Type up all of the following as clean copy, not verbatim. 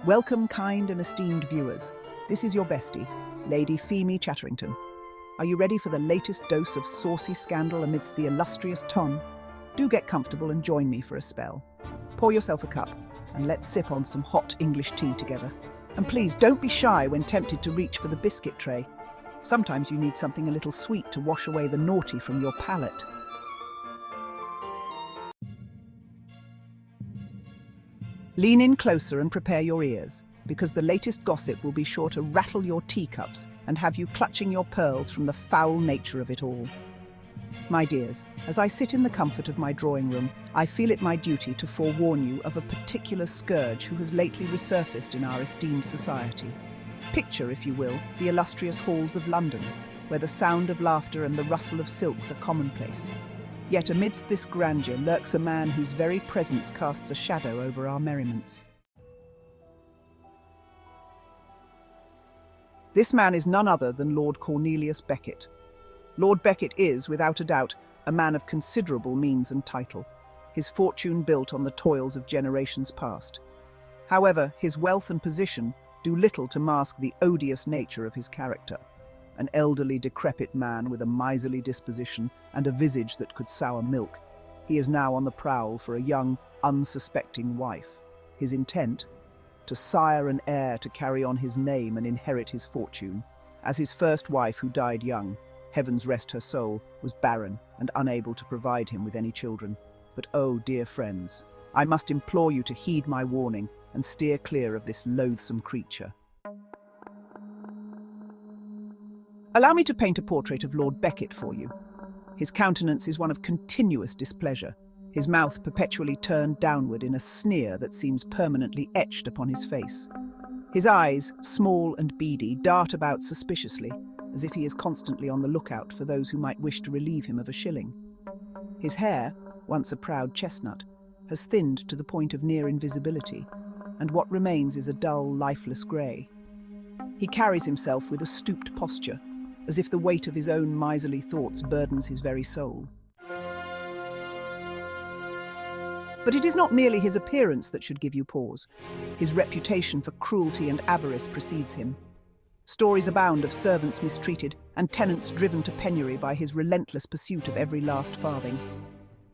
Welcome, kind and esteemed viewers. This is your bestie, Lady Pheme Chatterington. Are you ready for the latest dose of saucy scandal amidst the illustrious ton? Do get comfortable and join me for a spell. Pour yourself a cup and let's sip on some hot English tea together. And please don't be shy when tempted to reach for the biscuit tray. Sometimes you need something a little sweet to wash away the naughty from your palate. Lean in closer and prepare your ears, because the latest gossip will be sure to rattle your teacups and have you clutching your pearls from the foul nature of it all. My dears, as I sit in the comfort of my drawing room, I feel it my duty to forewarn you of a particular scourge who has lately resurfaced in our esteemed society. Picture, if you will, the illustrious halls of London, where the sound of laughter and the rustle of silks are commonplace. Yet amidst this grandeur lurks a man whose very presence casts a shadow over our merriments. This man is none other than Lord Cornelius Beckett. Lord Beckett is, without a doubt, a man of considerable means and title, his fortune built on the toils of generations past. However, his wealth and position do little to mask the odious nature of his character. An elderly, decrepit man with a miserly disposition and a visage that could sour milk, he is now on the prowl for a young, unsuspecting wife. His intent? To sire an heir to carry on his name and inherit his fortune. As his first wife, who died young, heavens rest her soul, was barren and unable to provide him with any children. But oh, dear friends, I must implore you to heed my warning and steer clear of this loathsome creature. Allow me to paint a portrait of Lord Beckett for you. His countenance is one of continuous displeasure, his mouth perpetually turned downward in a sneer that seems permanently etched upon his face. His eyes, small and beady, dart about suspiciously, as if he is constantly on the lookout for those who might wish to relieve him of a shilling. His hair, once a proud chestnut, has thinned to the point of near invisibility, and what remains is a dull, lifeless grey. He carries himself with a stooped posture, as if the weight of his own miserly thoughts burdens his very soul. But it is not merely his appearance that should give you pause. His reputation for cruelty and avarice precedes him. Stories abound of servants mistreated and tenants driven to penury by his relentless pursuit of every last farthing.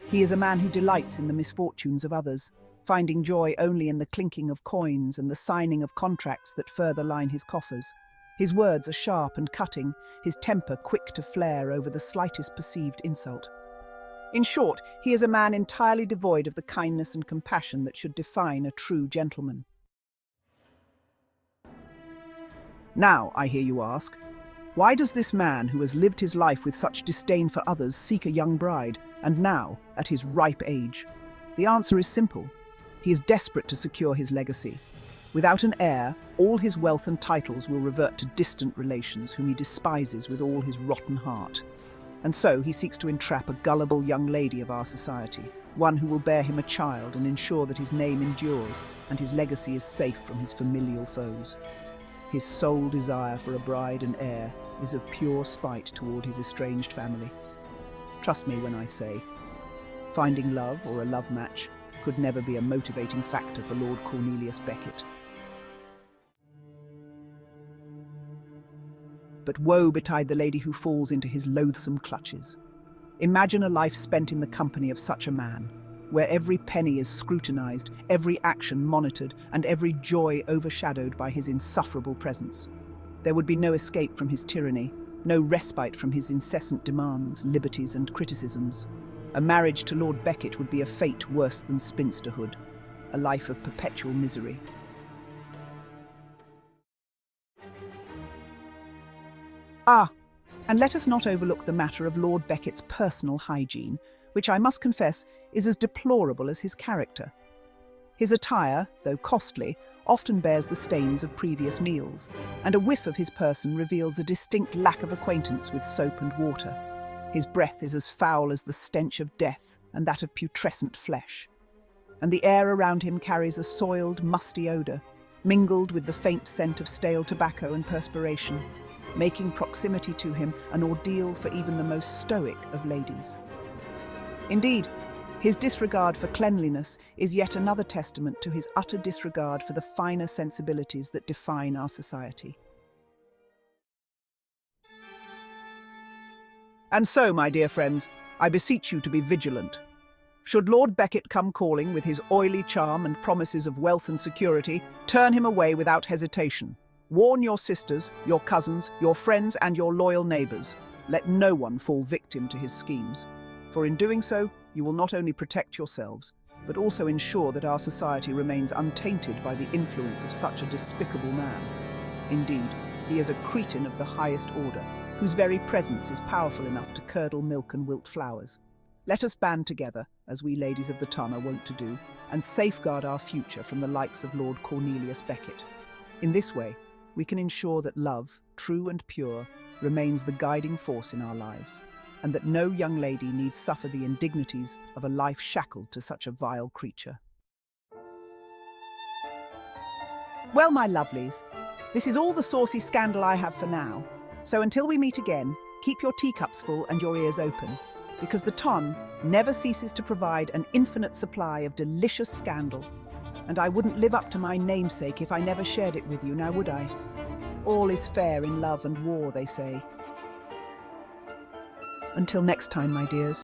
He is a man who delights in the misfortunes of others, finding joy only in the clinking of coins and the signing of contracts that further line his coffers. His words are sharp and cutting, his temper quick to flare over the slightest perceived insult. In short, he is a man entirely devoid of the kindness and compassion that should define a true gentleman. Now, I hear you ask, why does this man who has lived his life with such disdain for others seek a young bride, and now, at his ripe age? The answer is simple. He is desperate to secure his legacy. Without an heir, all his wealth and titles will revert to distant relations whom he despises with all his rotten heart. And so he seeks to entrap a gullible young lady of our society, one who will bear him a child and ensure that his name endures and his legacy is safe from his familial foes. His sole desire for a bride and heir is of pure spite toward his estranged family. Trust me when I say, finding love or a love match could never be a motivating factor for Lord Cornelius Beckett. But woe betide the lady who falls into his loathsome clutches. Imagine a life spent in the company of such a man, where every penny is scrutinized, every action monitored, and every joy overshadowed by his insufferable presence. There would be no escape from his tyranny, no respite from his incessant demands, liberties, and criticisms. A marriage to Lord Beckett would be a fate worse than spinsterhood, a life of perpetual misery. And let us not overlook the matter of Lord Beckett's personal hygiene, which I must confess is as deplorable as his character. His attire, though costly, often bears the stains of previous meals, and a whiff of his person reveals a distinct lack of acquaintance with soap and water. His breath is as foul as the stench of death and that of putrescent flesh. And the air around him carries a soiled, musty odour, mingled with the faint scent of stale tobacco and perspiration, making proximity to him an ordeal for even the most stoic of ladies. Indeed, His disregard for cleanliness is yet another testament to his utter disregard for the finer sensibilities that define our society. And so, my dear friends, I beseech you to be vigilant. Should Lord Beckett come calling with his oily charm and promises of wealth and security, turn him away without hesitation. Warn your sisters, your cousins, your friends, and your loyal neighbours. Let no one fall victim to his schemes. For in doing so, you will not only protect yourselves, but also ensure that our society remains untainted by the influence of such a despicable man. Indeed, he is a cretin of the highest order, whose very presence is powerful enough to curdle milk and wilt flowers. Let us band together, as we ladies of the ton are wont to do, and safeguard our future from the likes of Lord Cornelius Beckett. In this way, we can ensure that love, true and pure, remains the guiding force in our lives, and that no young lady need suffer the indignities of a life shackled to such a vile creature. Well, my lovelies, this is all the saucy scandal I have for now. So until we meet again, keep your teacups full and your ears open, because the ton never ceases to provide an infinite supply of delicious scandal. And I wouldn't live up to my namesake if I never shared it with you, now would I? All is fair in love and war, they say. Until next time, my dears.